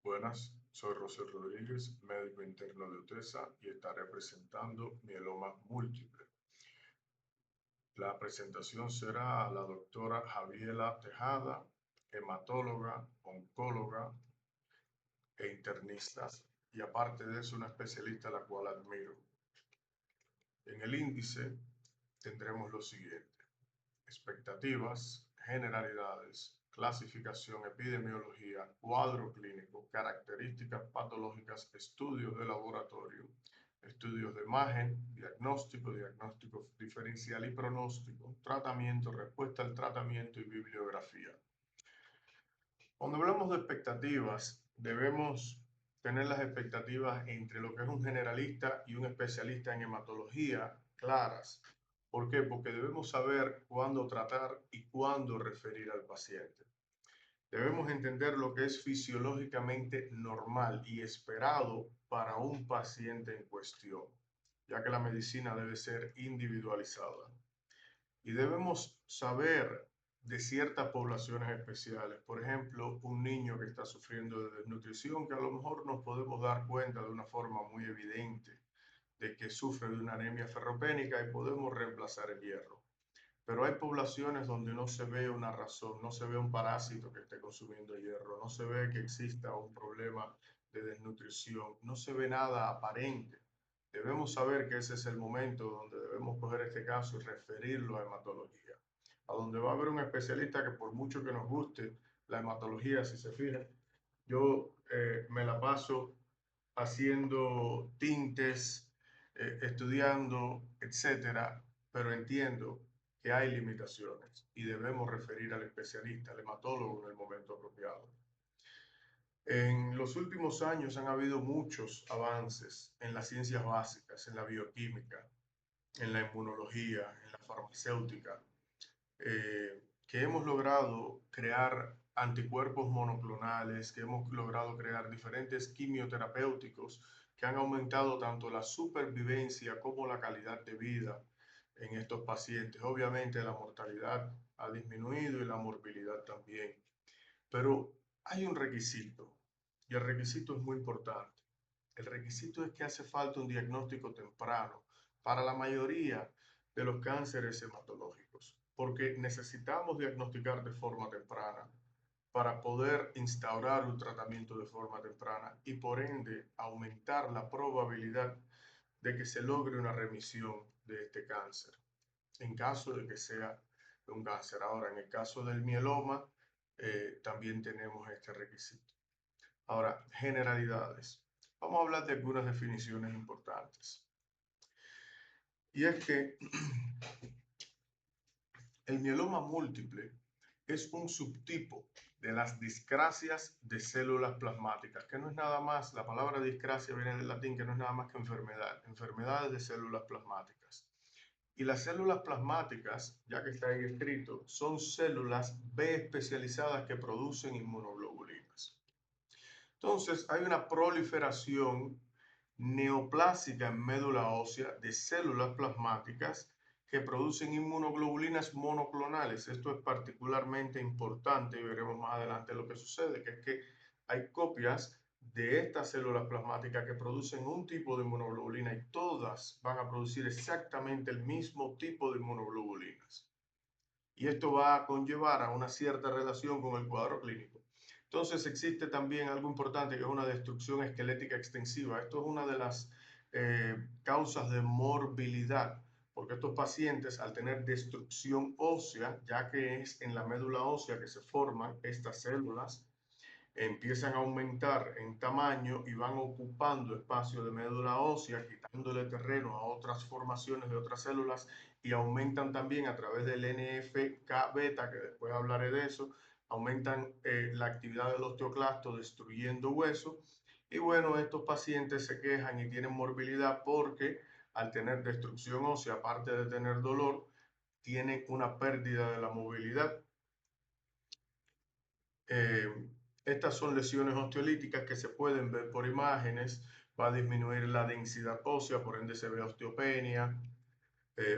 Buenas, soy José Rodríguez, médico interno de UTESA y estaré presentando mieloma múltiple. La presentación será a la doctora Javiela Tejada, hematóloga, oncóloga e internista, y aparte de eso una especialista a la cual admiro. En el índice tendremos lo siguiente: expectativas, generalidades, clasificación, epidemiología, cuadro clínico, características patológicas, estudios de laboratorio, estudios de imagen, diagnóstico, diagnóstico diferencial y pronóstico, tratamiento, respuesta al tratamiento y bibliografía. Cuando hablamos de expectativas, debemos tener las expectativas entre lo que es un generalista y un especialista en hematología claras. ¿Por qué? Porque debemos saber cuándo tratar y cuándo referir al paciente. Debemos entender lo que es fisiológicamente normal y esperado para un paciente en cuestión, ya que la medicina debe ser individualizada. Y debemos saber de ciertas poblaciones especiales. Por ejemplo, un niño que está sufriendo de desnutrición, que a lo mejor nos podemos dar cuenta de una forma muy evidente de que sufre de una anemia ferropénica y podemos reemplazar el hierro. Pero hay poblaciones donde no se ve una razón, no se ve un parásito que esté consumiendo hierro, no se ve que exista un problema de desnutrición, no se ve nada aparente. Debemos saber que ese es el momento donde debemos coger este caso y referirlo a hematología, a donde va a haber un especialista que, por mucho que nos guste la hematología, si se fijan, yo me la paso haciendo tintes, estudiando, etcétera, pero entiendo que hay limitaciones y debemos referir al especialista, al hematólogo, en el momento apropiado. En los últimos años han habido muchos avances en las ciencias básicas, en la bioquímica, en la inmunología, en la farmacéutica, que hemos logrado crear anticuerpos monoclonales, que hemos logrado crear diferentes quimioterapéuticos que han aumentado tanto la supervivencia como la calidad de vida en estos pacientes. Obviamente la mortalidad ha disminuido y la morbilidad también, pero hay un requisito y el requisito es muy importante. El requisito es que hace falta un diagnóstico temprano para la mayoría de los cánceres hematológicos, porque necesitamos diagnosticar de forma temprana para poder instaurar un tratamiento de forma temprana y por ende aumentar la probabilidad de que se logre una remisión de este cáncer, en caso de que sea un cáncer. Ahora, en el caso del mieloma, también tenemos este requisito. Ahora, generalidades. Vamos a hablar de algunas definiciones importantes. Y es que el mieloma múltiple es un subtipo de las discrasias de células plasmáticas, que no es nada más, la palabra discrasia viene del latín, que no es nada más que enfermedad, enfermedades de células plasmáticas. Y las células plasmáticas, ya que está ahí escrito, son células B especializadas que producen inmunoglobulinas. Entonces, hay una proliferación neoplásica en médula ósea de células plasmáticas que producen inmunoglobulinas monoclonales. Esto es particularmente importante y veremos más adelante lo que sucede, que es que hay copias de estas células plasmáticas que producen un tipo de inmunoglobulina y todas van a producir exactamente el mismo tipo de inmunoglobulinas. Y esto va a conllevar a una cierta relación con el cuadro clínico. Entonces existe también algo importante que es una destrucción esquelética extensiva. Esto es una de las causas de morbilidad, porque estos pacientes al tener destrucción ósea, ya que es en la médula ósea que se forman estas células, empiezan a aumentar en tamaño y van ocupando espacio de médula ósea, quitándole terreno a otras formaciones de otras células y aumentan también a través del NFK beta, que después hablaré de eso, aumentan la actividad del osteoclasto destruyendo hueso. Y bueno, estos pacientes se quejan y tienen morbilidad porque al tener destrucción ósea, aparte de tener dolor, tienen una pérdida de la movilidad. Eh, Estas son lesiones osteolíticas que se pueden ver por imágenes. Va a disminuir la densidad ósea, por ende se ve osteopenia.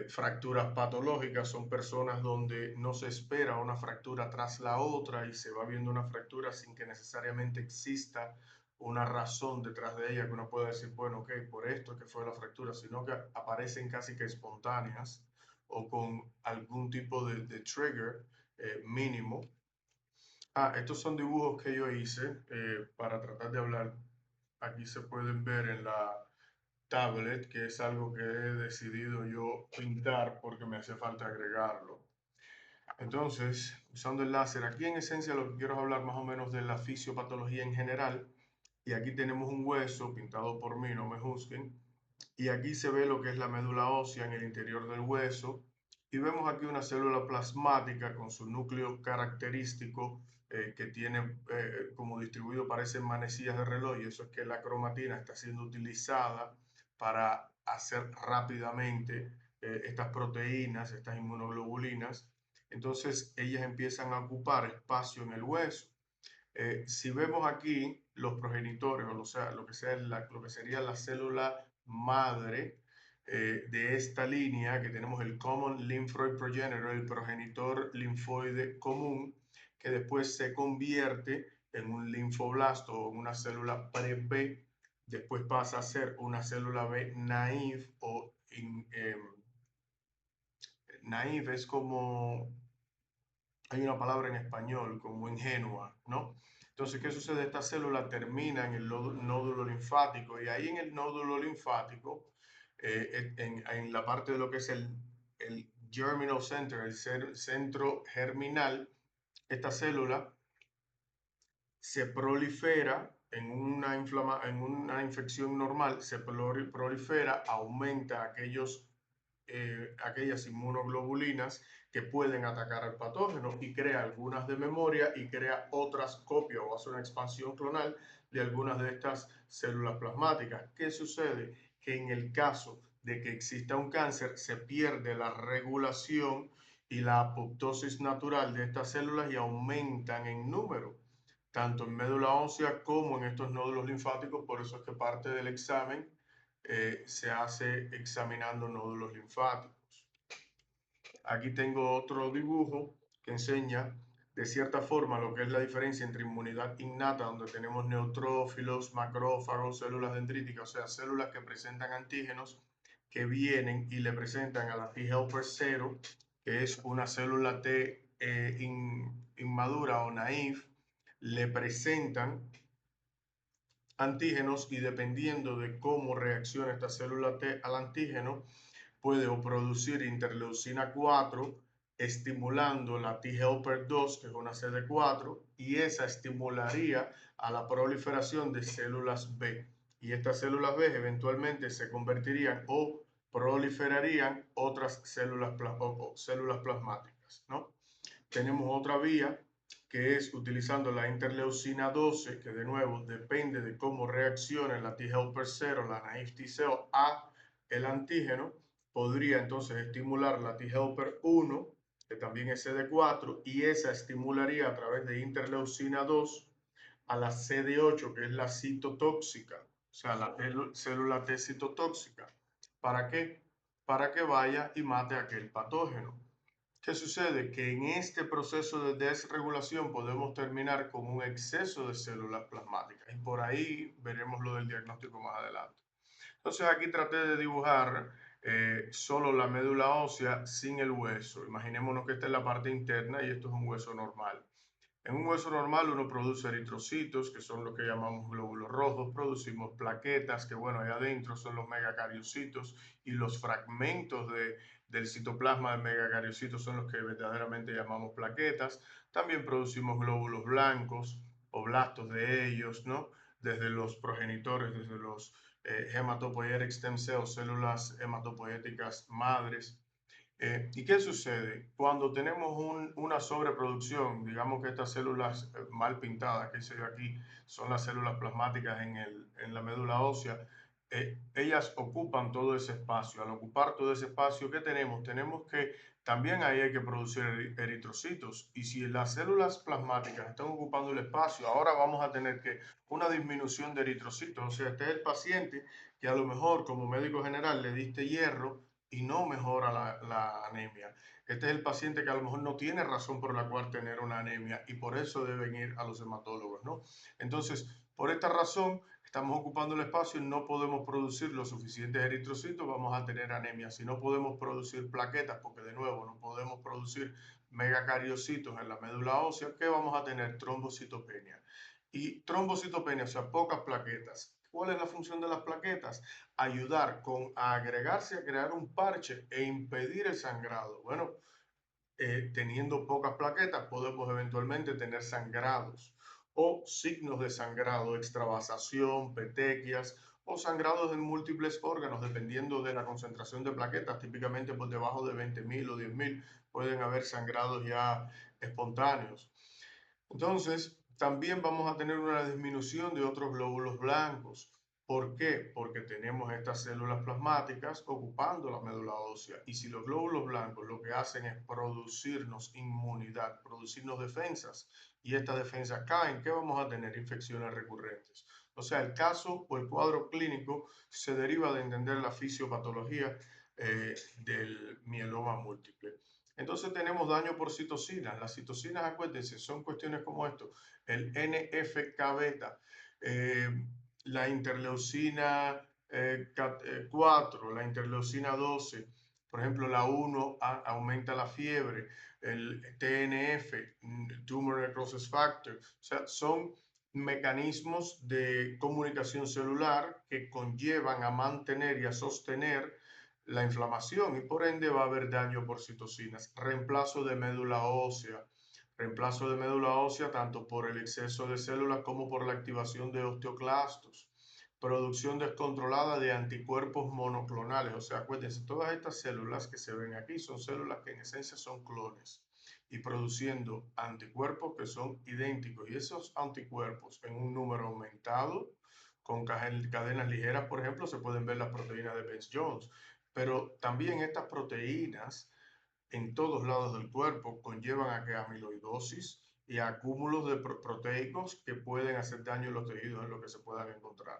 Fracturas patológicas son personas donde no se espera una fractura tras la otra y se va viendo una fractura sin que necesariamente exista una razón detrás de ella que uno pueda decir, bueno, ok, por esto que fue la fractura, sino que aparecen casi que espontáneas o con algún tipo de trigger mínimo. Estos son dibujos que yo hice para tratar de hablar. Aquí se pueden ver en la tablet, que es algo que he decidido yo pintar porque me hace falta agregarlo. Entonces, usando el láser, aquí en esencia lo que quiero es hablar más o menos de la fisiopatología en general. Y aquí tenemos un hueso pintado por mí, no me juzguen. Y aquí se ve lo que es la médula ósea en el interior del hueso. Y vemos aquí una célula plasmática con su núcleo característico que tiene como distribuido, parecen manecillas de reloj. Y eso es que la cromatina está siendo utilizada para hacer rápidamente estas proteínas, estas inmunoglobulinas. Entonces ellas empiezan a ocupar espacio en el hueso. Si vemos aquí los progenitores, o sea, lo que sería la célula madre de esta línea, que tenemos el Common Lymphoid Progenitor, el progenitor linfoide común, que después se convierte en un linfoblasto o en una célula pre-B, después pasa a ser una célula B naive o naive es como hay una palabra en español como ingenua, ¿no? Entonces, ¿qué sucede? Esta célula termina en el nódulo linfático y ahí en el nódulo linfático, en la parte de lo que es el germinal center, el centro germinal, esta célula se prolifera en una infección normal, se prolifera, aumenta aquellas inmunoglobulinas que pueden atacar al patógeno y crea algunas de memoria y crea otras copias o hace una expansión clonal de algunas de estas células plasmáticas. ¿Qué sucede? Que en el caso de que exista un cáncer se pierde la regulación y la apoptosis natural de estas células y aumentan en número tanto en médula ósea como en estos nódulos linfáticos. Por eso es que parte del examen se hace examinando nódulos linfáticos. Aquí tengo otro dibujo que enseña de cierta forma lo que es la diferencia entre inmunidad innata, donde tenemos neutrófilos, macrófagos, células dendríticas, o sea, células que presentan antígenos que vienen y le presentan a la T helper 0, que es una célula T inmadura o naive, le presentan antígenos y dependiendo de cómo reacciona esta célula T al antígeno, puede o producir interleucina 4, estimulando la T helper 2, que es una CD4, y esa estimularía a la proliferación de células B. Y estas células B eventualmente se convertirían o proliferarían otras células plasmáticas, ¿no? Tenemos otra vía que es utilizando la interleucina 12, que de nuevo depende de cómo reaccione la T helper 0, la naive T cell, a el antígeno, podría entonces estimular la T helper 1, que también es CD4, y esa estimularía a través de interleucina 2 a la CD8, que es la citotóxica, o sea, la célula T citotóxica. ¿Para qué? Para que vaya y mate aquel patógeno. ¿Qué sucede? Que en este proceso de desregulación podemos terminar con un exceso de células plasmáticas y por ahí veremos lo del diagnóstico más adelante. Entonces aquí traté de dibujar solo la médula ósea sin el hueso. Imaginémonos que esta es la parte interna y esto es un hueso normal. En un hueso normal uno produce eritrocitos, que son lo que llamamos glóbulos rojos, producimos plaquetas, que bueno, ahí adentro son los megacariocitos, y los fragmentos del citoplasma del megacariocito son los que verdaderamente llamamos plaquetas. También producimos glóbulos blancos o blastos de ellos, ¿no? Desde los progenitores, desde los hematopoietic stem cells, células hematopoéticas madres. ¿Y qué sucede? Cuando tenemos una sobreproducción, digamos que estas células mal pintadas, que se ve aquí, son las células plasmáticas en la médula ósea, ellas ocupan todo ese espacio. Al ocupar todo ese espacio, ¿qué tenemos? Tenemos que también ahí hay que producir eritrocitos. Y si las células plasmáticas están ocupando el espacio, ahora vamos a tener que una disminución de eritrocitos. O sea, este es el paciente que a lo mejor como médico general le diste hierro, y no mejora la anemia. Este es el paciente que a lo mejor no tiene razón por la cual tener una anemia y por eso deben ir a los hematólogos, ¿no? Entonces, por esta razón, estamos ocupando el espacio y no podemos producir los suficientes eritrocitos, vamos a tener anemia. Si no podemos producir plaquetas, porque de nuevo no podemos producir megacariocitos en la médula ósea, ¿qué vamos a tener? Trombocitopenia. Y trombocitopenia, o sea, pocas plaquetas. ¿Cuál es la función de las plaquetas? Ayudar a agregarse a crear un parche e impedir el sangrado. Bueno, teniendo pocas plaquetas podemos eventualmente tener sangrados o signos de sangrado, extravasación, petequias o sangrados en múltiples órganos dependiendo de la concentración de plaquetas. Típicamente por debajo de 20.000 o 10.000 pueden haber sangrados ya espontáneos. Entonces, también vamos a tener una disminución de otros glóbulos blancos. ¿Por qué? Porque tenemos estas células plasmáticas ocupando la médula ósea. Y si los glóbulos blancos lo que hacen es producirnos inmunidad, producirnos defensas, y estas defensas caen, ¿qué vamos a tener? Infecciones recurrentes. O sea, el caso o el cuadro clínico se deriva de entender la fisiopatología del mieloma múltiple. Entonces tenemos daño por citocinas. Las citocinas, acuérdense, son cuestiones como esto. El NFK-beta, la interleucina 4, la interleucina 12, por ejemplo, la 1 aumenta la fiebre, el TNF, Tumor Necrosis Factor, o sea, son mecanismos de comunicación celular que conllevan a mantener y a sostener la inflamación y por ende va a haber daño por citocinas. Reemplazo de médula ósea tanto por el exceso de células como por la activación de osteoclastos. Producción descontrolada de anticuerpos monoclonales, o sea, acuérdense, todas estas células que se ven aquí son células que en esencia son clones y produciendo anticuerpos que son idénticos y esos anticuerpos en un número aumentado con cadenas ligeras, por ejemplo, se pueden ver las proteínas de Bence-Jones, pero también estas proteínas en todos lados del cuerpo conllevan a que amiloidosis y a acúmulos de proteicos que pueden hacer daño en los tejidos en los que se puedan encontrar.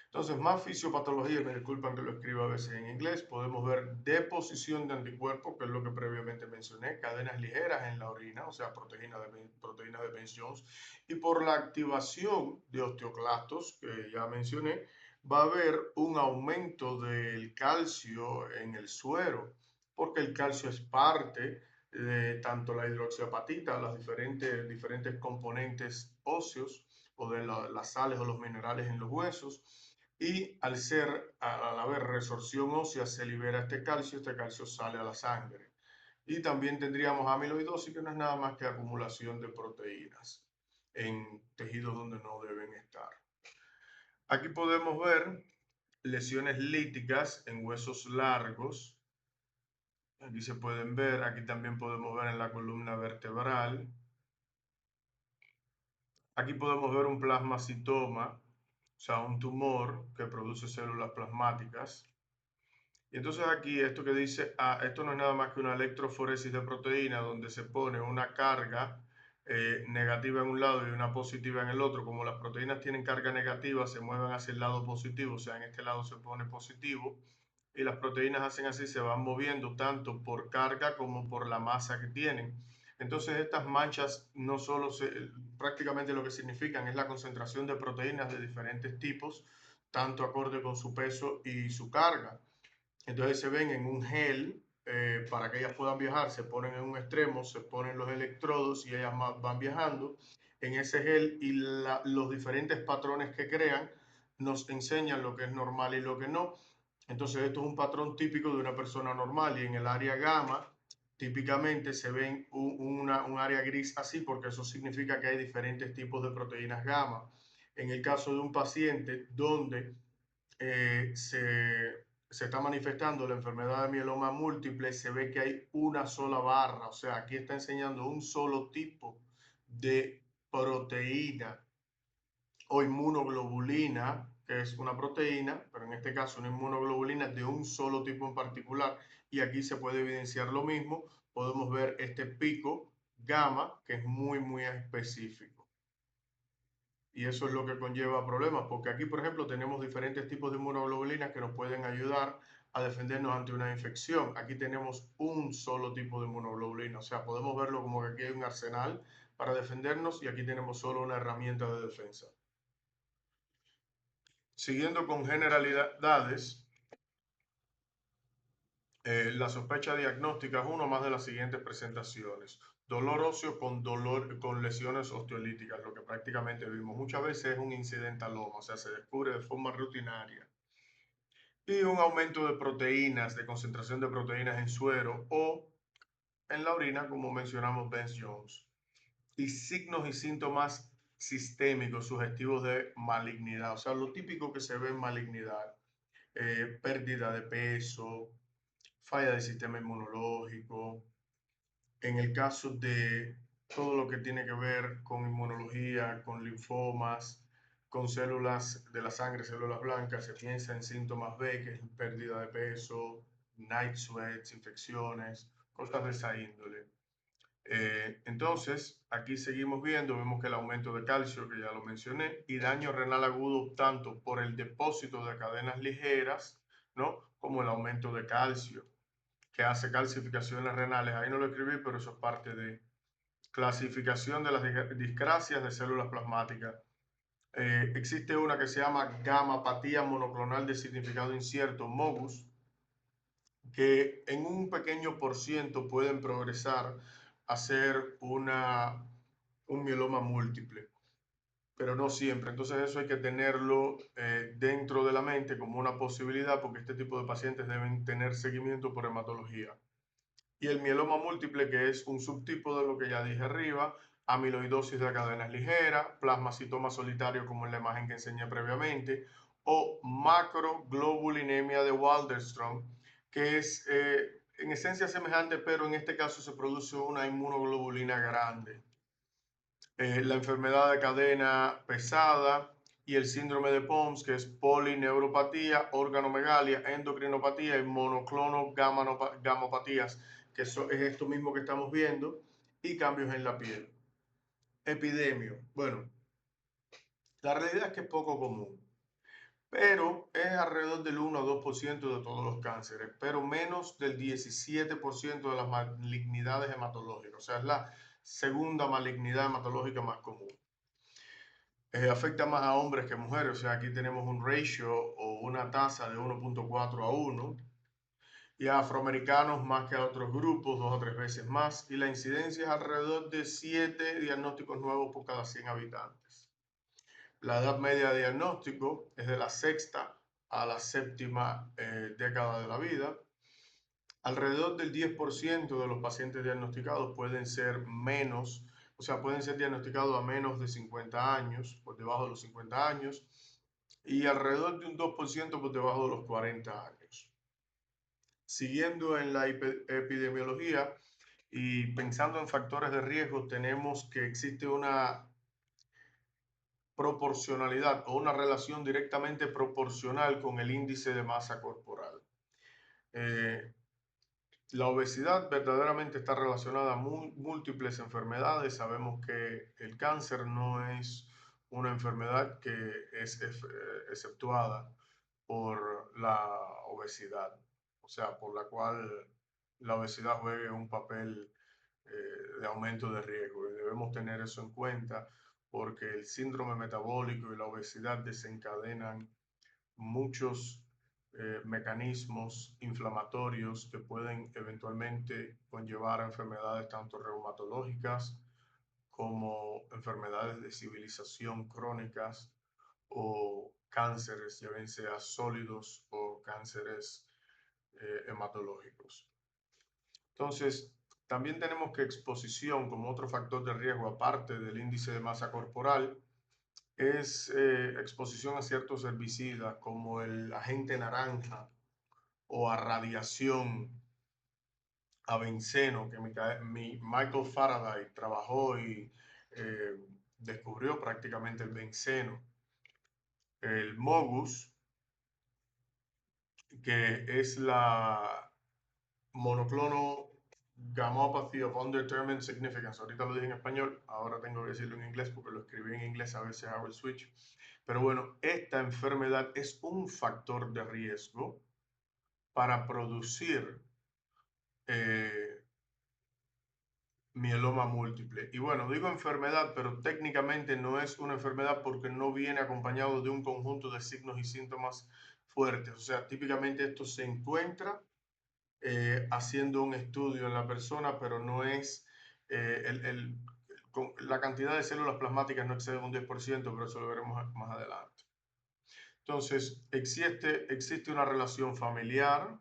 Entonces, más fisiopatología, me disculpan que lo escriba a veces en inglés, podemos ver deposición de anticuerpos, que es lo que previamente mencioné, cadenas ligeras en la orina, o sea, proteínas de Bence-Jones, y por la activación de osteoclastos, que ya mencioné, va a haber un aumento del calcio en el suero, porque el calcio es parte de tanto la hidroxiapatita, las diferentes componentes óseos, o de las sales o los minerales en los huesos, y al haber resorción ósea se libera este calcio sale a la sangre. Y también tendríamos amiloidosis, que no es nada más que acumulación de proteínas en tejidos donde no deben estar. Aquí podemos ver lesiones líticas en huesos largos. Aquí se pueden ver, aquí también podemos ver en la columna vertebral. Aquí podemos ver un plasmacitoma, o sea, un tumor que produce células plasmáticas. Y entonces aquí esto que dice, esto no es nada más que una electroforesis de proteína donde se pone una carga negativa en un lado y una positiva en el otro. Como las proteínas tienen carga negativa, se mueven hacia el lado positivo, o sea, en este lado se pone positivo. Y las proteínas hacen así, se van moviendo tanto por carga como por la masa que tienen. Entonces estas manchas no solo prácticamente lo que significan es la concentración de proteínas de diferentes tipos, tanto acorde con su peso y su carga. Entonces se ven en un gel, para que ellas puedan viajar, se ponen en un extremo, se ponen los electrodos y ellas van viajando en ese gel y los diferentes patrones que crean nos enseñan lo que es normal y lo que no. Entonces esto es un patrón típico de una persona normal y en el área gamma típicamente se ven un área gris así porque eso significa que hay diferentes tipos de proteínas gamma. En el caso de un paciente donde se está manifestando la enfermedad de mieloma múltiple, se ve que hay una sola barra, o sea, aquí está enseñando un solo tipo de proteína o inmunoglobulina, que es una proteína, pero en este caso una inmunoglobulina de un solo tipo en particular, y aquí se puede evidenciar lo mismo, podemos ver este pico gamma, que es muy específico. Y eso es lo que conlleva problemas, porque aquí, por ejemplo, tenemos diferentes tipos de inmunoglobulinas que nos pueden ayudar a defendernos ante una infección. Aquí tenemos un solo tipo de inmunoglobulina, o sea, podemos verlo como que aquí hay un arsenal para defendernos y aquí tenemos solo una herramienta de defensa. Siguiendo con generalidades, la sospecha diagnóstica es una más de las siguientes presentaciones. Dolor óseo con lesiones osteolíticas, lo que prácticamente vimos. Muchas veces es un incidentaloma, o sea, se descubre de forma rutinaria. Y un aumento de proteínas, de concentración de proteínas en suero o en la orina, como mencionamos Benz-Jones. Y signos y síntomas sistémicos sugestivos de malignidad, o sea, lo típico que se ve en malignidad. Pérdida de peso, falla del sistema inmunológico. En el caso de todo lo que tiene que ver con inmunología, con linfomas, con células de la sangre, células blancas, se piensa en síntomas B, que es pérdida de peso, night sweats, infecciones, cosas de esa índole. Entonces, aquí seguimos viendo, vemos que el aumento de calcio, que ya lo mencioné, y daño renal agudo tanto por el depósito de cadenas ligeras, ¿no? Como el aumento de calcio, que hace calcificaciones renales. Ahí no lo escribí, pero eso es parte de clasificación de las discrasias de células plasmáticas. Existe una que se llama gamapatía monoclonal de significado incierto, MOGUS, que en un pequeño por ciento pueden progresar a ser un mieloma múltiple, pero no siempre. Entonces eso hay que tenerlo dentro de la mente como una posibilidad, porque este tipo de pacientes deben tener seguimiento por hematología. Y el mieloma múltiple, que es un subtipo de lo que ya dije arriba, amiloidosis de cadenas ligeras, plasmacitoma solitario como en la imagen que enseñé previamente, o macroglobulinemia de Waldenström, que es en esencia semejante, pero en este caso se produce una inmunoglobulina grande. La enfermedad de cadena pesada y el síndrome de POMS, que es polineuropatía, organomegalia, endocrinopatía y monoclono gamopatías, que es esto mismo que estamos viendo, y cambios en la piel. Epidemia. Bueno, la realidad es que es poco común, pero es alrededor del 1 o 2% de todos los cánceres, pero menos del 17% de las malignidades hematológicas, o sea, es la segunda malignidad hematológica más común. Afecta más a hombres que mujeres, o sea, aquí tenemos un ratio o una tasa de 1.4 a 1, y a afroamericanos más que a otros grupos, 2 o 3 veces más, y la incidencia es alrededor de 7 diagnósticos nuevos por cada 100 habitantes. La edad media de diagnóstico es de la sexta a la séptima década de la vida. Alrededor del 10% de los pacientes diagnosticados pueden ser menos, o sea, pueden ser diagnosticados a menos de 50 años, por debajo de los 50 años, y alrededor de un 2% por debajo de los 40 años. Siguiendo en la epidemiología y pensando en factores de riesgo, tenemos que existe una proporcionalidad o una relación directamente proporcional con el índice de masa corporal. La obesidad verdaderamente está relacionada a múltiples enfermedades. Sabemos que el cáncer no es una enfermedad que es exceptuada por la obesidad, o sea, por la cual la obesidad juegue un papel de aumento de riesgo. Y debemos tener eso en cuenta porque el síndrome metabólico y la obesidad desencadenan muchos mecanismos inflamatorios que pueden eventualmente conllevar a enfermedades tanto reumatológicas como enfermedades de civilización crónicas o cánceres, ya bien sea sólidos o cánceres hematológicos. Entonces, también tenemos que exposición como otro factor de riesgo, aparte del índice de masa corporal, es exposición a ciertos herbicidas como el agente naranja o a radiación, a benceno, que Michael Faraday trabajó y descubrió prácticamente el benceno. El mogus, que es la monoclono gammopathy of undetermined significance. Ahorita lo dije en español, ahora tengo que decirlo en inglés porque lo escribí en inglés, a veces hago el switch. Pero bueno, esta enfermedad es un factor de riesgo para producir mieloma múltiple. Y bueno, digo enfermedad, pero técnicamente no es una enfermedad porque no viene acompañado de un conjunto de signos y síntomas fuertes. O sea, típicamente esto se encuentra haciendo un estudio en la persona, pero no es la cantidad de células plasmáticas no excede un 10%, pero eso lo veremos más adelante. Entonces, existe una relación familiar,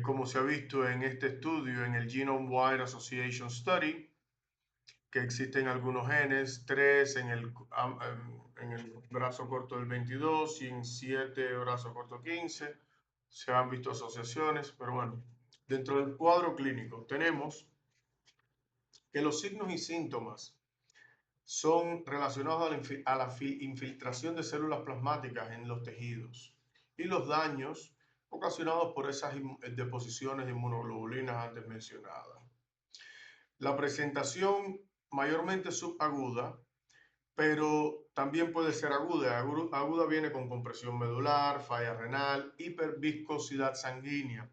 como se ha visto en este estudio, en el Genome-Wide Association Study, que existen algunos genes, 3 en el brazo corto del 22 y en 7 brazo corto 15. Se han visto asociaciones, pero bueno, dentro del cuadro clínico tenemos que los signos y síntomas son relacionados a la infiltración de células plasmáticas en los tejidos y los daños ocasionados por esas deposiciones de inmunoglobulinas antes mencionadas. La presentación mayormente subaguda, pero también puede ser aguda. Aguda viene con compresión medular, falla renal, hiperviscosidad sanguínea.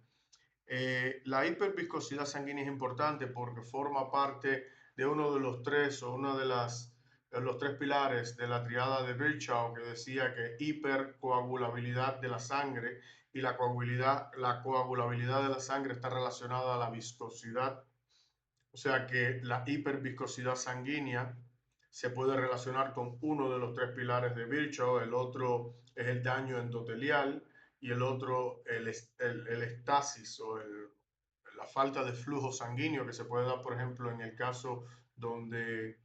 La hiperviscosidad sanguínea es importante porque forma parte de uno de los tres o una de los tres pilares de la triada de Virchow, que decía que hipercoagulabilidad de la sangre y la coagulabilidad de la sangre está relacionada a la viscosidad. O sea que la hiperviscosidad sanguínea se puede relacionar con uno de los tres pilares de Virchow, el otro es el daño endotelial y el otro el estasis o la falta de flujo sanguíneo que se puede dar, por ejemplo, en el caso donde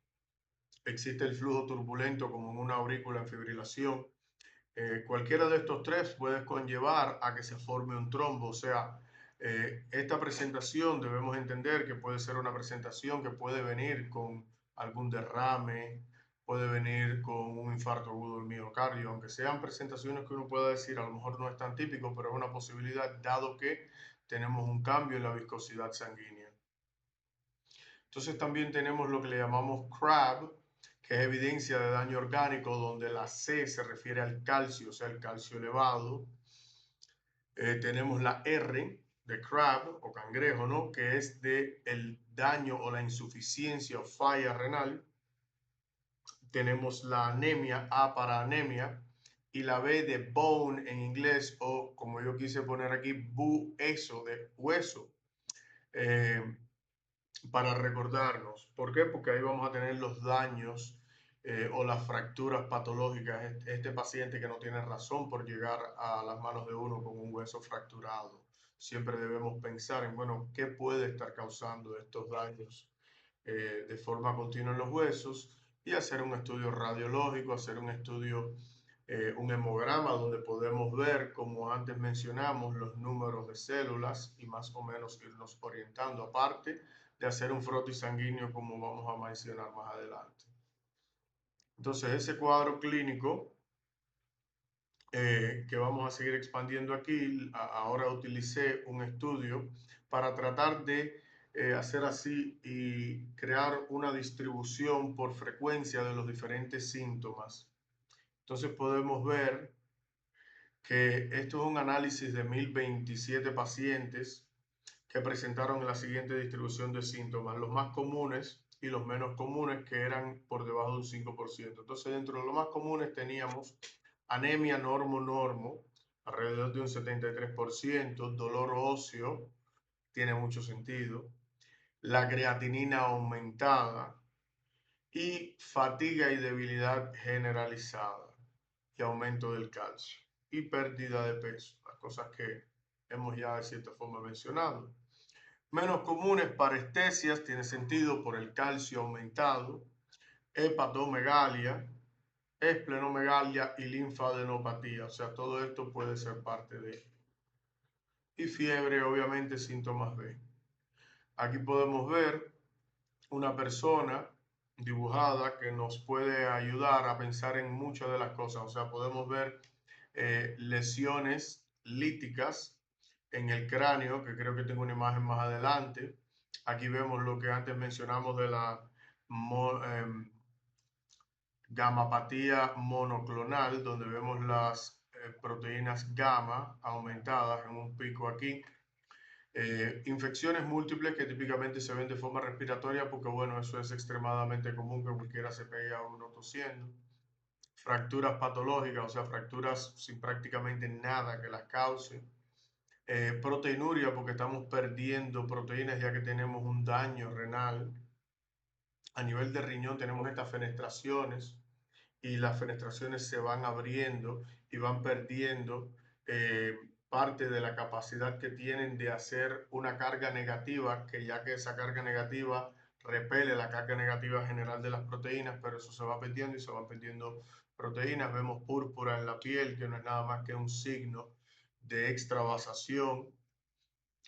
existe el flujo turbulento como en una aurícula en fibrilación. Cualquiera de estos tres puede conllevar a que se forme un trombo, o sea, esta presentación debemos entender que puede ser una presentación que puede venir con algún derrame, puede venir con un infarto agudo del miocardio, aunque sean presentaciones que uno pueda decir a lo mejor no es tan típico, pero es una posibilidad dado que tenemos un cambio en la viscosidad sanguínea. Entonces también tenemos lo que le llamamos CRAB, que es evidencia de daño orgánico, donde la C se refiere al calcio, o sea, el calcio elevado. Tenemos la R de crab o cangrejo, ¿no? Que es de el daño o la insuficiencia o falla renal. Tenemos la anemia, A para anemia, y la B de bone en inglés, o como yo quise poner aquí, hueso, de hueso, para recordarnos. ¿Por qué? Porque ahí vamos a tener los daños o las fracturas patológicas. Este paciente que no tiene razón por llegar a las manos de uno con un hueso fracturado. Siempre debemos pensar en, bueno, ¿qué puede estar causando estos daños de forma continua en los huesos? Y hacer un estudio radiológico, hacer un estudio, un hemograma donde podemos ver, como antes mencionamos, los números de células y más o menos irnos orientando, aparte de hacer un frotis sanguíneo como vamos a mencionar más adelante. Entonces, ese cuadro clínico que vamos a seguir expandiendo aquí, ahora utilicé un estudio para tratar de hacer así y crear una distribución por frecuencia de los diferentes síntomas. Entonces podemos ver que esto es un análisis de 1027 pacientes que presentaron la siguiente distribución de síntomas, los más comunes y los menos comunes, que eran por debajo de un 5%. Entonces, dentro de los más comunes teníamos anemia normo, alrededor de un 73%, dolor óseo, tiene mucho sentido, la creatinina aumentada y fatiga y debilidad generalizada y aumento del calcio y pérdida de peso, las cosas que hemos ya de cierta forma mencionado. Menos comunes, parestesias, tiene sentido por el calcio aumentado, hepatomegalia, esplenomegalia y linfadenopatía. O sea, todo esto puede ser parte de. Y fiebre, obviamente, síntomas B. Aquí podemos ver una persona dibujada que nos puede ayudar a pensar en muchas de las cosas. O sea, podemos ver lesiones líticas en el cráneo, que creo que tengo una imagen más adelante. Aquí vemos lo que antes mencionamos de la gamapatía monoclonal, donde vemos las proteínas gamma aumentadas en un pico aquí. Infecciones múltiples que típicamente se ven de forma respiratoria porque, bueno, eso es extremadamente común que cualquiera se pegue a uno tosiendo. Fracturas patológicas, o sea, fracturas sin prácticamente nada que las cause. Proteinuria porque estamos perdiendo proteínas ya que tenemos un daño renal. A nivel de riñón tenemos estas fenestraciones y las fenestraciones se van abriendo y van perdiendo parte de la capacidad que tienen de hacer una carga negativa, que ya que esa carga negativa repele la carga negativa general de las proteínas, pero eso se va perdiendo y se van perdiendo proteínas. Vemos púrpura en la piel, que no es nada más que un signo de extravasación.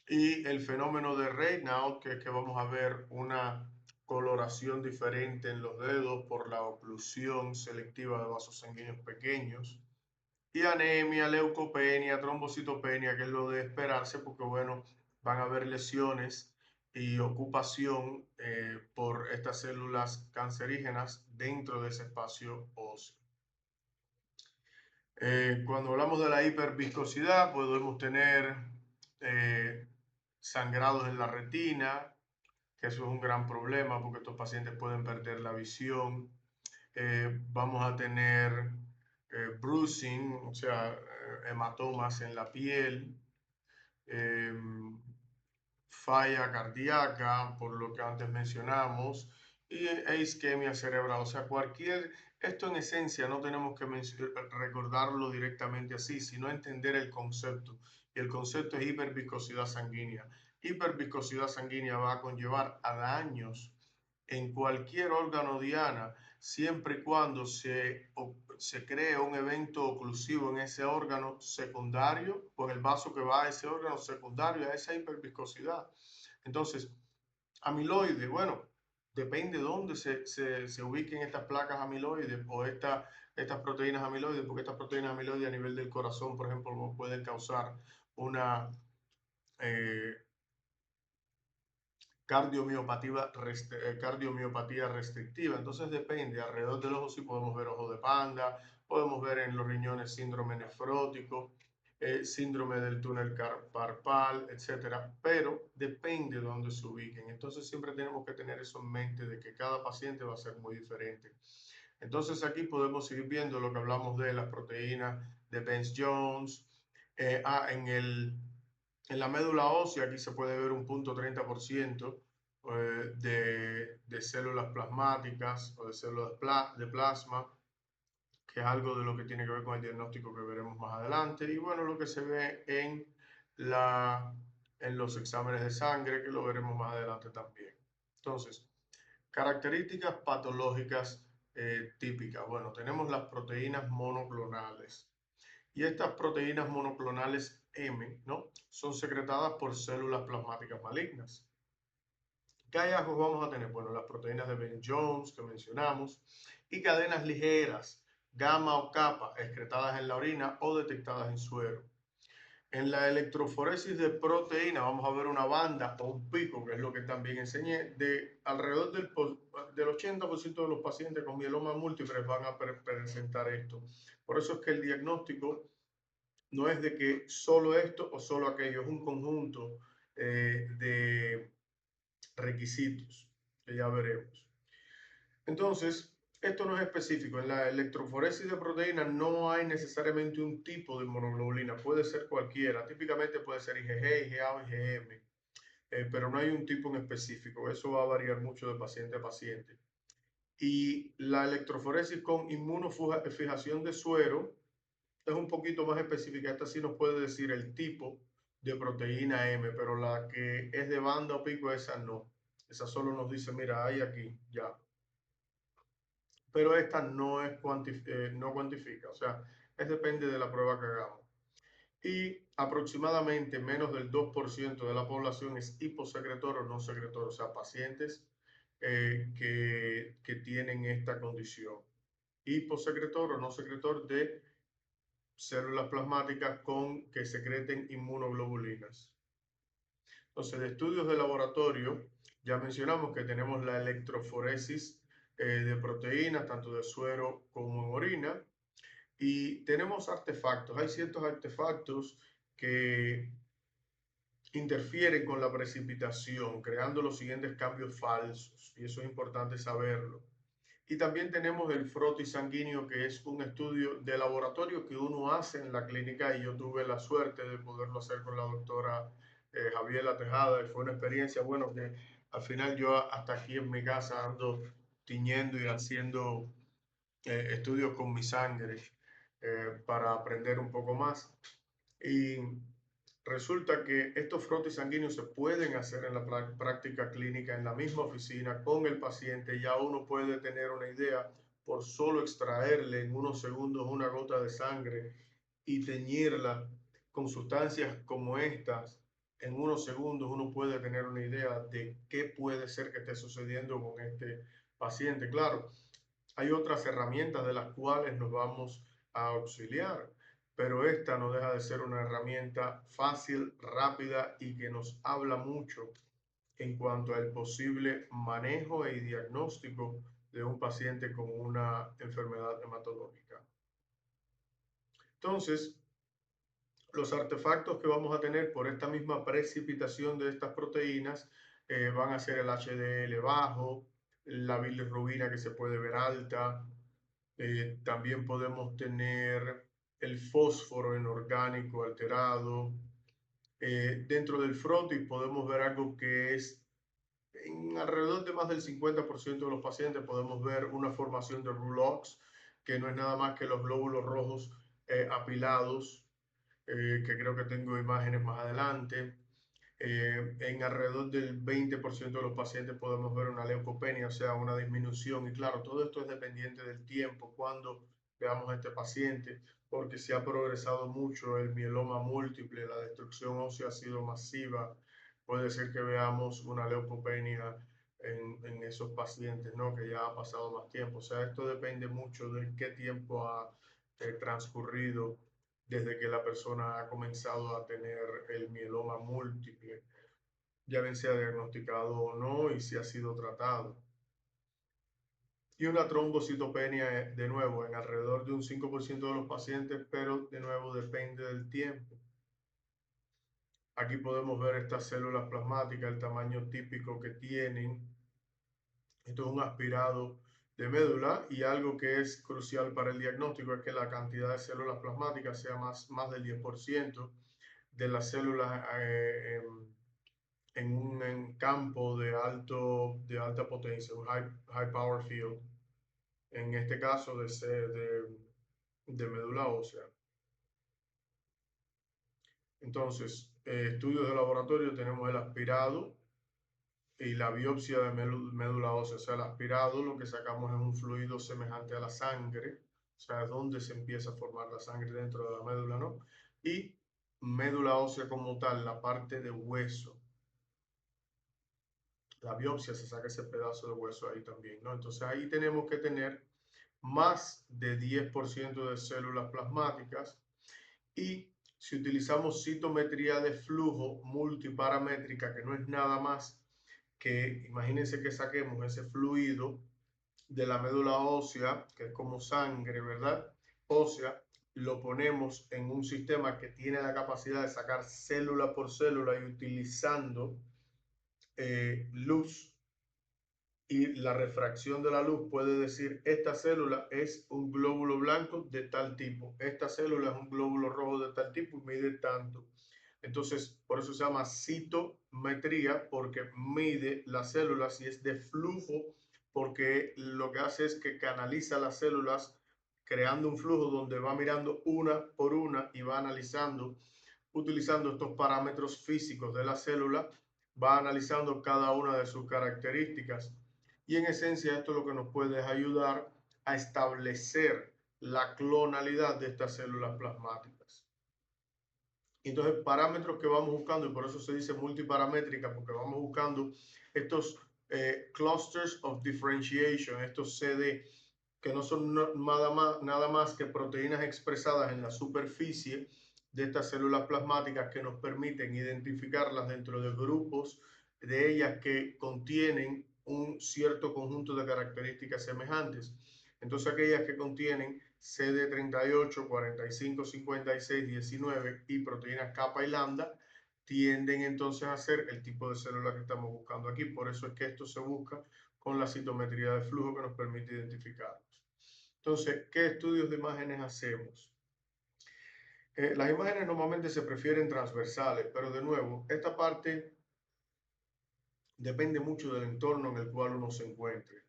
Y el fenómeno de Raynaud, que es que vamos a ver una coloración diferente en los dedos por la oclusión selectiva de vasos sanguíneos pequeños. Y anemia, leucopenia, trombocitopenia, que es lo de esperarse, porque bueno, van a haber lesiones y ocupación por estas células cancerígenas dentro de ese espacio óseo. Cuando hablamos de la hiperviscosidad, podemos tener sangrados en la retina, que eso es un gran problema porque estos pacientes pueden perder la visión. Vamos a tener bruising, o sea, hematomas en la piel, eh, falla cardíaca, por lo que antes mencionamos, e isquemia cerebral. O sea, esto en esencia no tenemos que recordarlo directamente así, sino entender el concepto. Y el concepto es hiperviscosidad sanguínea. Hiperviscosidad sanguínea va a conllevar a daños en cualquier órgano diana, siempre y cuando se cree un evento oclusivo en ese órgano secundario, o en el vaso que va a ese órgano secundario a esa hiperviscosidad. Entonces, amiloide, bueno, depende de dónde se ubiquen estas placas amiloides o estas proteínas amiloides, porque estas proteínas amiloides a nivel del corazón, por ejemplo, pueden causar una cardiomiopatía restrictiva. Entonces depende, alrededor del ojo sí podemos ver ojo de panda, podemos ver en los riñones síndrome nefrótico, síndrome del túnel carpal, etcétera, pero depende de dónde se ubiquen. Entonces siempre tenemos que tener eso en mente de que cada paciente va a ser muy diferente. Entonces aquí podemos seguir viendo lo que hablamos de las proteínas de Bence-Jones. En la médula ósea aquí se puede ver un 0.30% de células plasmáticas o de células de plasma, que es algo de lo que tiene que ver con el diagnóstico que veremos más adelante. Y bueno, lo que se ve en los exámenes de sangre, que lo veremos más adelante también. Entonces, características patológicas típicas. Bueno, tenemos las proteínas monoclonales. Y estas proteínas monoclonales M, ¿no?, son secretadas por células plasmáticas malignas. ¿Qué hallazgos vamos a tener? Bueno, las proteínas de Bence-Jones que mencionamos y cadenas ligeras, gamma o kappa, excretadas en la orina o detectadas en suero. En la electroforesis de proteína vamos a ver una banda o un pico, que es lo que también enseñé, de alrededor del 80% de los pacientes con mieloma múltiple van a presentar esto. Por eso es que el diagnóstico no es de que solo esto o solo aquello, es un conjunto de requisitos que ya veremos. Entonces, esto no es específico. En la electroforesis de proteínas no hay necesariamente un tipo de inmunoglobulina, puede ser cualquiera. Típicamente puede ser IgG, IgA o IgM, pero no hay un tipo en específico. Eso va a variar mucho de paciente a paciente. Y la electroforesis con inmunofijación de suero es un poquito más específica. Esta sí nos puede decir el tipo de proteína M, pero la que es de banda o pico, esa no. Esa solo nos dice, mira, hay aquí, ya. Pero esta no cuantifica, o sea, depende de la prueba que hagamos. Y aproximadamente menos del 2% de la población es hiposecretor o no secretor, o sea, pacientes que tienen esta condición. Hiposecretor o no secretor de células plasmáticas que secreten inmunoglobulinas. Entonces, de estudios de laboratorio, ya mencionamos que tenemos la electroforesis de proteínas, tanto de suero como en orina. Y tenemos artefactos. Hay ciertos artefactos que interfieren con la precipitación, creando los siguientes cambios falsos. Y eso es importante saberlo. Y también tenemos el frotis sanguíneo, que es un estudio de laboratorio que uno hace en la clínica, y yo tuve la suerte de poderlo hacer con la doctora Javiela Tejada, y fue una experiencia, bueno, que al final yo hasta aquí en mi casa ando tiñendo y haciendo estudios con mi sangre para aprender un poco más. Y resulta que estos frotis sanguíneos se pueden hacer en la práctica clínica, en la misma oficina, con el paciente. Ya uno puede tener una idea por solo extraerle en unos segundos una gota de sangre y teñirla con sustancias como estas. En unos segundos uno puede tener una idea de qué puede ser que esté sucediendo con este paciente. Claro, hay otras herramientas de las cuales nos vamos a auxiliar, pero esta no deja de ser una herramienta fácil, rápida y que nos habla mucho en cuanto al posible manejo y diagnóstico de un paciente con una enfermedad hematológica. Entonces, los artefactos que vamos a tener por esta misma precipitación de estas proteínas van a ser el HDL bajo, la bilirrubina que se puede ver alta, también podemos tener el fósforo inorgánico alterado. Dentro del frotis podemos ver algo que es en alrededor de más del 50% de los pacientes podemos ver una formación de Rouleaux, que no es nada más que los glóbulos rojos apilados, que creo que tengo imágenes más adelante. En alrededor del 20% de los pacientes podemos ver una leucopenia, o sea, una disminución. Y claro, todo esto es dependiente del tiempo, cuando veamos a este paciente, porque si ha progresado mucho el mieloma múltiple, la destrucción ósea ha sido masiva, puede ser que veamos una leucopenia en esos pacientes, ¿no? Que ya ha pasado más tiempo. O sea, esto depende mucho de qué tiempo ha transcurrido desde que la persona ha comenzado a tener el mieloma múltiple, ya bien sea diagnosticado o no, y si ha sido tratado. Y una trombocitopenia, de nuevo, en alrededor de un 5% de los pacientes, pero de nuevo depende del tiempo. Aquí podemos ver estas células plasmáticas, el tamaño típico que tienen. Esto es un aspirado de médula, y algo que es crucial para el diagnóstico es que la cantidad de células plasmáticas sea más del 10% de las células en un campo de alta potencia, un high power field, en este caso de médula ósea. Entonces, estudios de laboratorio, tenemos el aspirado y la biopsia de médula ósea. O sea, el aspirado, lo que sacamos es un fluido semejante a la sangre, o sea, donde se empieza a formar la sangre dentro de la médula, ¿no? Y médula ósea como tal, la parte de hueso. La biopsia se saca ese pedazo de hueso ahí también, ¿no? Entonces ahí tenemos que tener más de 10% de células plasmáticas, y si utilizamos citometría de flujo multiparamétrica, que no es nada más que, imagínense que saquemos ese fluido de la médula ósea, que es como sangre, ¿verdad? Ósea, lo ponemos en un sistema que tiene la capacidad de sacar célula por célula, y utilizando luz y la refracción de la luz puede decir: esta célula es un glóbulo blanco de tal tipo, esta célula es un glóbulo rojo de tal tipo y mide tanto. Entonces, por eso se llama citometría, porque mide las células, y es de flujo, porque lo que hace es que canaliza las células creando un flujo donde va mirando una por una y va analizando, utilizando estos parámetros físicos de la célula, va analizando cada una de sus características. Y en esencia esto es lo que nos puede ayudar a establecer la clonalidad de estas células plasmáticas. Entonces, parámetros que vamos buscando, y por eso se dice multiparamétrica, porque vamos buscando estos clusters of differentiation, estos CD, que no son nada más que proteínas expresadas en la superficie de estas células plasmáticas, que nos permiten identificarlas dentro de grupos de ellas que contienen un cierto conjunto de características semejantes. Entonces, aquellas que contienen CD38, 45, 56, 19 y proteínas kappa y lambda tienden entonces a ser el tipo de célula que estamos buscando aquí. Por eso es que esto se busca con la citometría de flujo que nos permite identificarlos. Entonces, ¿qué estudios de imágenes hacemos? Las imágenes normalmente se prefieren transversales, pero de nuevo, esta parte depende mucho del entorno en el cual uno se encuentre.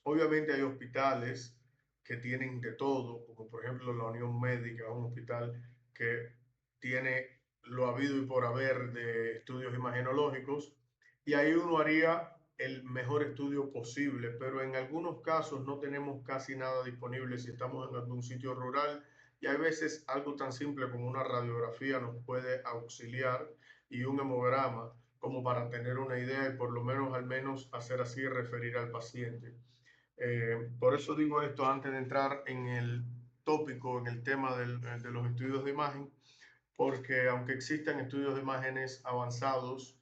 Obviamente hay hospitales que tienen de todo, como por ejemplo la Unión Médica, un hospital que tiene lo habido y por haber de estudios imagenológicos, y ahí uno haría el mejor estudio posible, pero en algunos casos no tenemos casi nada disponible si estamos en algún sitio rural, y hay veces algo tan simple como una radiografía nos puede auxiliar y un hemograma como para tener una idea y por lo menos al menos hacer así referir al paciente. Por eso digo esto antes de entrar en el tópico, en el tema de los estudios de imagen, porque aunque existan estudios de imágenes avanzados,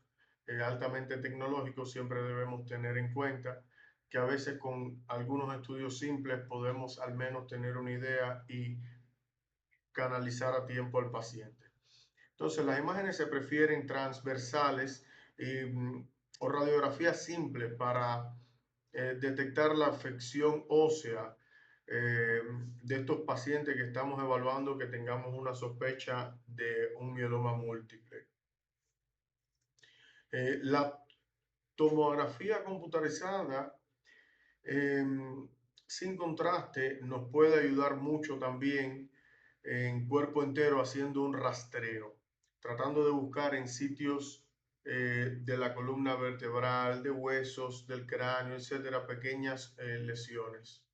altamente tecnológicos, siempre debemos tener en cuenta que a veces con algunos estudios simples podemos al menos tener una idea y canalizar a tiempo al paciente. Entonces, las imágenes se prefieren transversales o radiografías simples para detectar la afección ósea de estos pacientes que estamos evaluando que tengamos una sospecha de un mieloma múltiple. La tomografía computarizada sin contraste nos puede ayudar mucho también en cuerpo entero haciendo un rastreo, tratando de buscar en sitios de la columna vertebral, de huesos, del cráneo, etcétera, pequeñas lesiones.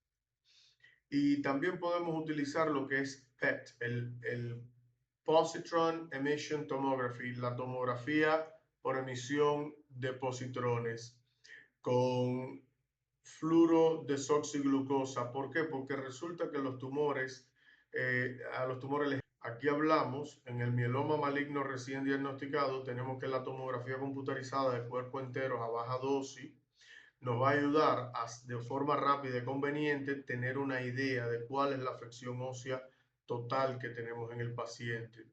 Y también podemos utilizar lo que es PET, el Positron Emission Tomography, la tomografía por emisión de positrones con fluoro desoxiglucosa. ¿Por qué? Porque resulta que los tumores, a los tumores, aquí hablamos en el mieloma maligno recién diagnosticado, tenemos que la tomografía computarizada de cuerpo entero a baja dosis nos va a ayudar de forma rápida y conveniente tener una idea de cuál es la afección ósea total que tenemos en el paciente.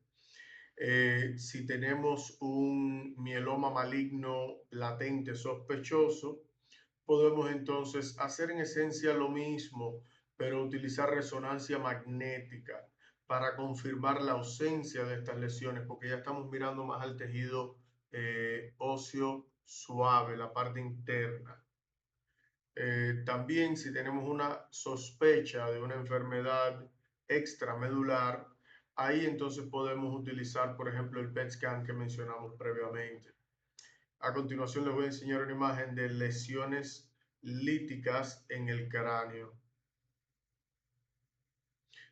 Si tenemos un mieloma maligno latente sospechoso, podemos entonces hacer en esencia lo mismo, pero utilizar resonancia magnética para confirmar la ausencia de estas lesiones, porque ya estamos mirando más al tejido óseo suave, la parte interna. También si tenemos una sospecha de una enfermedad extramedular, ahí entonces podemos utilizar, por ejemplo, el PET scan que mencionamos previamente. A continuación les voy a enseñar una imagen de lesiones líticas en el cráneo.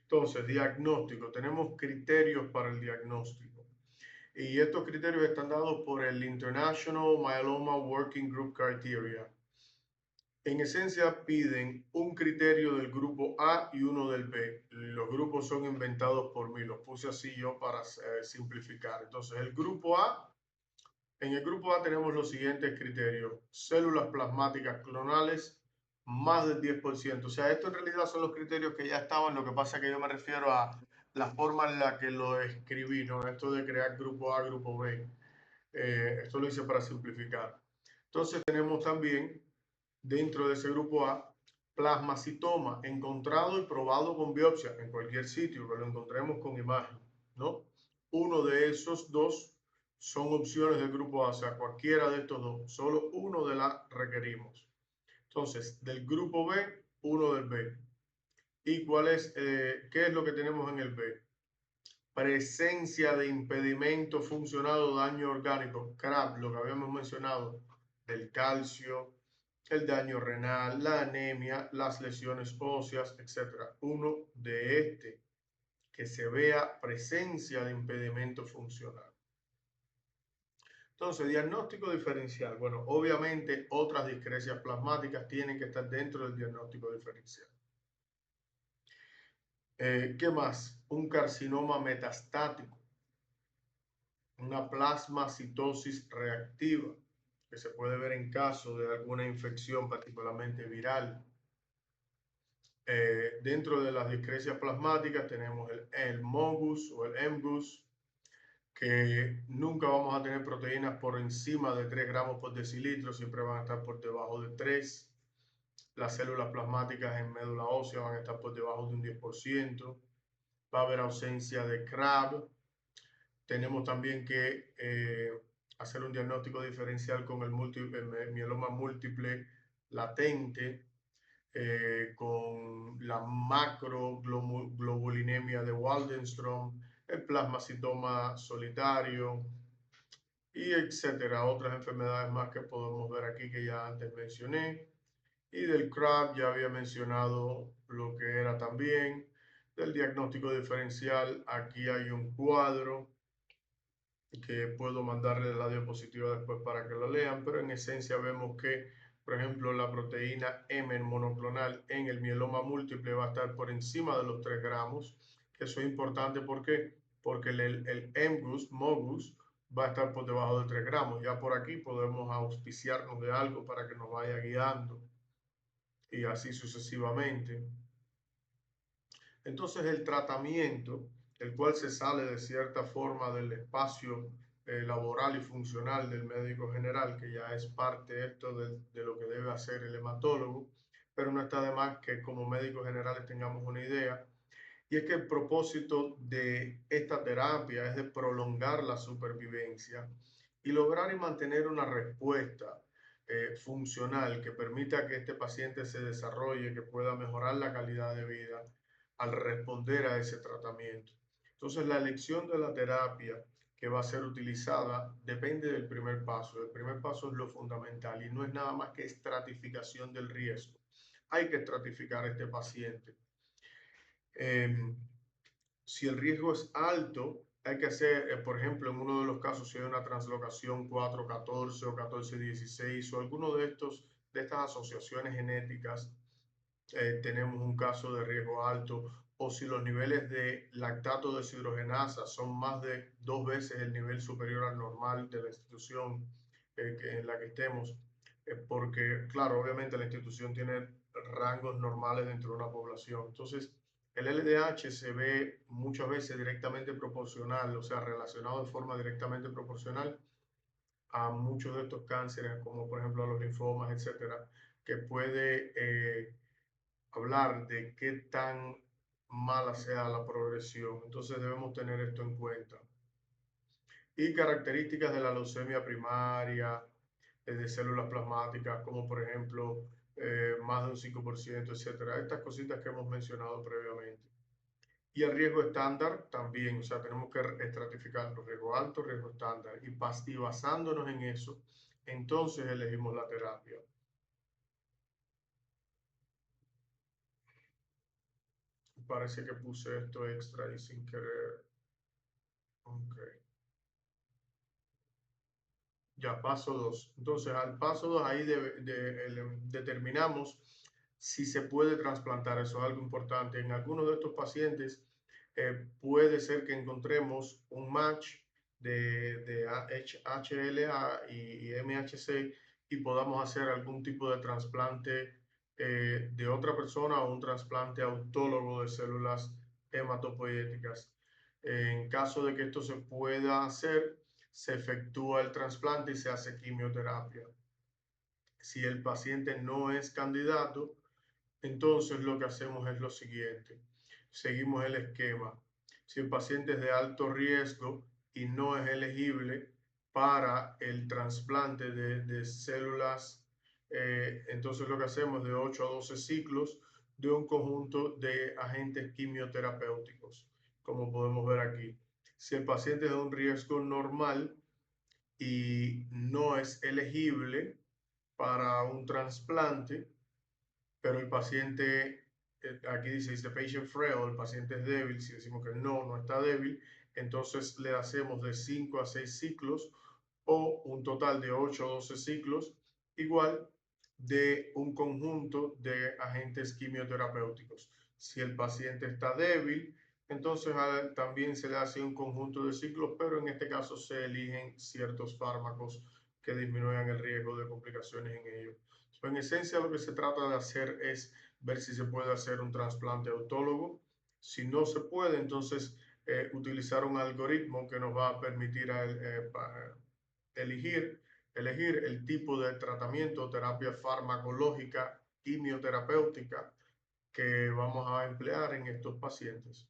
Entonces, diagnóstico. Tenemos criterios para el diagnóstico. Y estos criterios están dados por el International Myeloma Working Group Criteria. En esencia piden un criterio del grupo A y uno del B. Los grupos son inventados por mí, los puse así yo para simplificar. Entonces, el grupo A, en el grupo A tenemos los siguientes criterios. Células plasmáticas clonales, más del 10%. O sea, esto en realidad son los criterios que ya estaban, lo que pasa es que yo me refiero a la forma en la que lo escribí, ¿no? Esto de crear grupo A, grupo B. Esto lo hice para simplificar. Entonces tenemos también dentro de ese grupo A, plasmacitoma encontrado y probado con biopsia en cualquier sitio que lo encontremos con imagen, ¿no? Uno de esos dos son opciones del grupo A, o sea, cualquiera de estos dos, solo uno de las requerimos. Entonces, del grupo B, uno del B. ¿Y cuál es, qué es lo que tenemos en el B? Presencia de impedimento funcional o daño orgánico, CRAB, lo que habíamos mencionado, del calcio, el daño renal, la anemia, las lesiones óseas, etc. Uno de que se vea presencia de impedimento funcional. Entonces, diagnóstico diferencial. Bueno, obviamente otras discrecias plasmáticas tienen que estar dentro del diagnóstico diferencial. ¿Qué más? Un carcinoma metastático, una plasmacitosis reactiva, que se puede ver en caso de alguna infección particularmente viral. Dentro de las discrecias plasmáticas tenemos el MOGUS o el MGUS, que nunca vamos a tener proteínas por encima de 3 gramos por decilitro, siempre van a estar por debajo de 3. Las células plasmáticas en médula ósea van a estar por debajo de un 10%. Va a haber ausencia de CRAB. Tenemos también que hacer un diagnóstico diferencial con el mieloma múltiple latente, con la macroglobulinemia de Waldenstrom, el plasmacitoma solitario y etcétera. Otras enfermedades más que podemos ver aquí que ya antes mencioné. Y del CRAB ya había mencionado lo que era también. Del diagnóstico diferencial, aquí hay un cuadro que puedo mandarle la diapositiva después para que lo lean, pero en esencia vemos que, por ejemplo, la proteína M monoclonal en el mieloma múltiple va a estar por encima de los 3 gramos, que eso es importante porque el MGUS, MOGUS, va a estar por debajo de 3 gramos. Ya por aquí podemos auspiciarnos de algo para que nos vaya guiando y así sucesivamente. Entonces el tratamiento, el cual se sale de cierta forma del espacio laboral y funcional del médico general, que ya es parte esto de lo que debe hacer el hematólogo, pero no está de más que como médicos generales tengamos una idea, y es que el propósito de esta terapia es de prolongar la supervivencia y lograr y mantener una respuesta funcional que permita que este paciente se desarrolle, que pueda mejorar la calidad de vida al responder a ese tratamiento. Entonces, la elección de la terapia que va a ser utilizada depende del primer paso. El primer paso es lo fundamental y no es nada más que estratificación del riesgo. Hay que estratificar a este paciente. Si el riesgo es alto, hay que hacer, por ejemplo, en uno de los casos, si hay una translocación 4-14 o 14-16 o alguno de estas asociaciones genéticas, tenemos un caso de riesgo alto, o si los niveles de lactato deshidrogenasa son más de 2 veces el nivel superior al normal de la institución en la que estemos, porque, claro, obviamente la institución tiene rangos normales dentro de una población. Entonces, el LDH se ve muchas veces directamente proporcional, o sea, relacionado de forma directamente proporcional a muchos de estos cánceres, como por ejemplo a los linfomas, etcétera, que puede hablar de qué tan mala sea la progresión. Entonces debemos tener esto en cuenta. Y características de la leucemia primaria, de células plasmáticas, como por ejemplo más de un 5%, etcétera. Estas cositas que hemos mencionado previamente. Y el riesgo estándar también, o sea, tenemos que estratificar los riesgos altos, riesgo estándar, y basándonos en eso, entonces elegimos la terapia. Parece que puse esto extra y sin querer. Ok. Ya, paso 2. Entonces, al paso 2 ahí determinamos si se puede trasplantar. Eso es algo importante. En algunos de estos pacientes puede ser que encontremos un match de HLA y MHC y podamos hacer algún tipo de trasplante de otra persona o un trasplante autólogo de células hematopoieticas. En caso de que esto se pueda hacer, se efectúa el trasplante y se hace quimioterapia. Si el paciente no es candidato, entonces lo que hacemos es lo siguiente. Seguimos el esquema. Si el paciente es de alto riesgo y no es elegible para el trasplante de células, entonces lo que hacemos es de 8 a 12 ciclos de un conjunto de agentes quimioterapéuticos, como podemos ver aquí. Si el paciente es de un riesgo normal y no es elegible para un trasplante, pero el paciente, aquí dice, the patient frail, el paciente es débil, si decimos que no está débil, entonces le hacemos de 5 a 6 ciclos o un total de 8 a 12 ciclos, igual de un conjunto de agentes quimioterapéuticos. Si el paciente está débil, entonces también se le hace un conjunto de ciclos, pero en este caso se eligen ciertos fármacos que disminuyan el riesgo de complicaciones en ellos. En esencia, lo que se trata de hacer es ver si se puede hacer un trasplante autólogo. Si no se puede, entonces utilizar un algoritmo que nos va a permitir elegir, elegir el tipo de tratamiento, terapia farmacológica, quimioterapéutica que vamos a emplear en estos pacientes.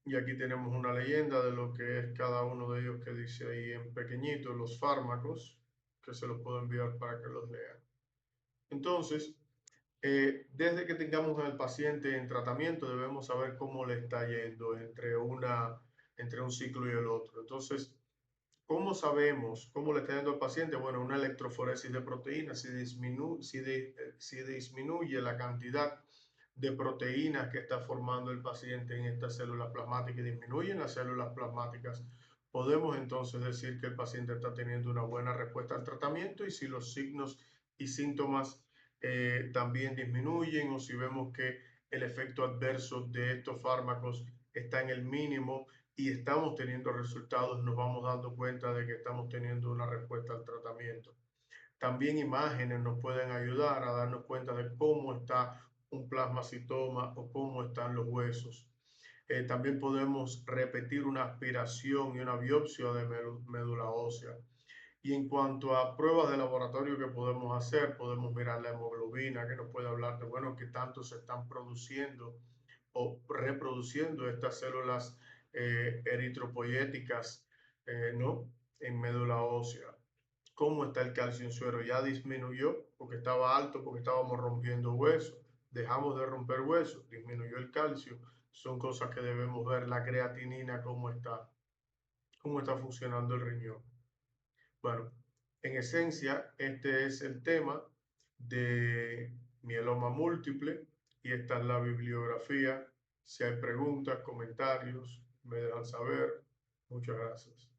Y aquí tenemos una leyenda de lo que es cada uno de ellos que dice ahí en pequeñito los fármacos, que se los puedo enviar para que los lean. Entonces, desde que tengamos al paciente en tratamiento, debemos saber cómo le está yendo entre un ciclo y el otro. Entonces, ¿cómo sabemos cómo le está yendo al paciente? Bueno, una electroforesis de proteínas, si disminuye la cantidad de proteínas que está formando el paciente en estas células plasmáticas y disminuyen las células plasmáticas, podemos entonces decir que el paciente está teniendo una buena respuesta al tratamiento, y si los signos y síntomas también disminuyen, o si vemos que el efecto adverso de estos fármacos está en el mínimo y estamos teniendo resultados, nos vamos dando cuenta de que estamos teniendo una respuesta al tratamiento. También imágenes nos pueden ayudar a darnos cuenta de cómo está un plasmacitoma o cómo están los huesos. También podemos repetir una aspiración y una biopsia de médula ósea. Y en cuanto a pruebas de laboratorio que podemos hacer, podemos mirar la hemoglobina, que nos puede hablar de, bueno, qué tanto se están produciendo o reproduciendo estas células eritropoyéticas, ¿no? En médula ósea. ¿Cómo está el calcio en suero? Ya disminuyó porque estaba alto, porque estábamos rompiendo huesos. Dejamos de romper huesos, disminuyó el calcio. Son cosas que debemos ver. La creatinina, cómo está funcionando el riñón. Bueno, en esencia, este es el tema de mieloma múltiple y esta es la bibliografía. Si hay preguntas, comentarios, me dejan saber. Muchas gracias.